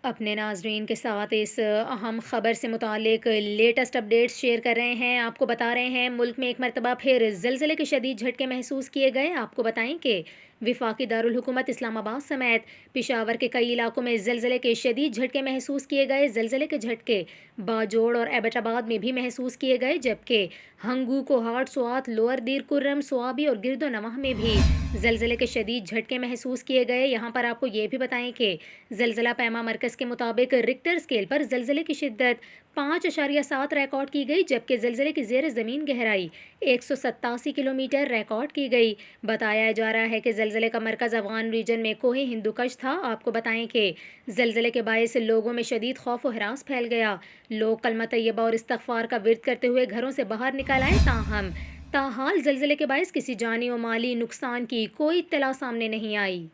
اپنے ناظرین کے ساتھ اس اہم خبر سے متعلق لیٹسٹ اپڈیٹس شیئر کر رہے ہیں۔ آپ کو بتا رہے ہیں ملک میں ایک مرتبہ پھر زلزلے کے شدید جھٹکے محسوس کیے گئے۔ آپ کو بتائیں کہ وفاقی دارالحکومت اسلام آباد سمیت پشاور کے کئی علاقوں میں زلزلے کے شدید جھٹکے محسوس کیے گئے۔ زلزلے کے جھٹکے باجوڑ اور ایبٹ آباد میں بھی محسوس کیے گئے، جبکہ ہنگو، کوہاٹ، سوات، لوئر دیر کرم، سوابی اور گرد و نواح میں بھی زلزلے کے شدید جھٹکے محسوس کیے گئے۔ یہاں پر آپ کو یہ بھی بتائیں کہ زلزلہ پیما مرکز کے مطابق ریکٹر اسکیل پر زلزلے کی شدت 5.7 ریکارڈ کی گئی، جبکہ زلزلے کی زیر زمین گہرائی 187 کلومیٹر ریکارڈ کی گئی۔ بتایا جا رہا ہے کہ زلزلے کا مرکز افغان ریجن میں کوہ ہندو کش تھا۔ آپ کو بتائیں کہ زلزلے کے باعث لوگوں میں شدید خوف و ہراس پھیل گیا۔ لوگ کلمہ طیبہ اور استغفار کا ورد کرتے ہوئے گھروں سے باہر نکل آئے، تاحال زلزلے کے باعث کسی جانی و مالی نقصان کی کوئی اطلاع سامنے نہیں آئی۔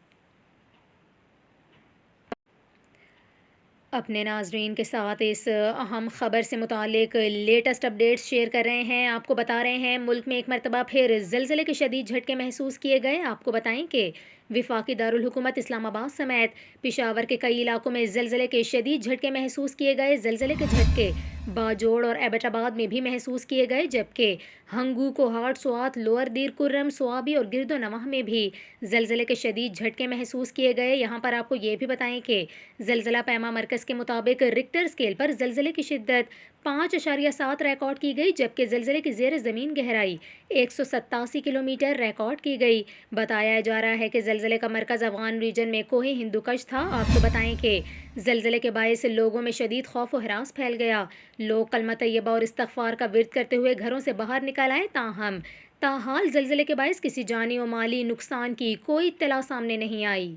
اپنے ناظرین کے ساتھ اس اہم خبر سے متعلق لیٹسٹ اپڈیٹس شیئر کر رہے ہیں۔ آپ کو بتا رہے ہیں ملک میں ایک مرتبہ پھر زلزلے کے شدید جھٹکے محسوس کیے گئے۔ آپ کو بتائیں کہ وفاقی دارالحکومت اسلام آباد سمیت پشاور کے کئی علاقوں میں زلزلے کے شدید جھٹکے محسوس کیے گئے۔ زلزلے کے جھٹکے باجوڑ اور ایبٹ آباد میں بھی محسوس کیے گئے، جبکہ ہنگو، کوہاٹ، سوات، لوئر دیر کرم، سوابی اور گرد و نواح میں بھی زلزلے کے شدید جھٹکے محسوس کیے گئے۔ یہاں پر آپ کو یہ بھی بتائیں کہ زلزلہ پیما مرکز کے مطابق ریکٹر اسکیل پر زلزلے کی شدت 5.7 ریکارڈ کی گئی، جبکہ زلزلے کی زیر زمین گہرائی 187 کلومیٹر ریکارڈ کی گئی۔ بتایا جا رہا ہے کہ زلزلے کا مرکز افغان ریجن میں کوہ ہندو کش تھا۔ آپ کو بتائیں کہ زلزلے کے باعث لوگوں میں شدید خوف و ہراس پھیل گیا۔ لوگ کلمہ طیبہ اور استغفار کا ورد کرتے ہوئے گھروں سے باہر نکل آئے، تاحال زلزلے کے باعث کسی جانی و مالی نقصان کی کوئی اطلاع سامنے نہیں آئی۔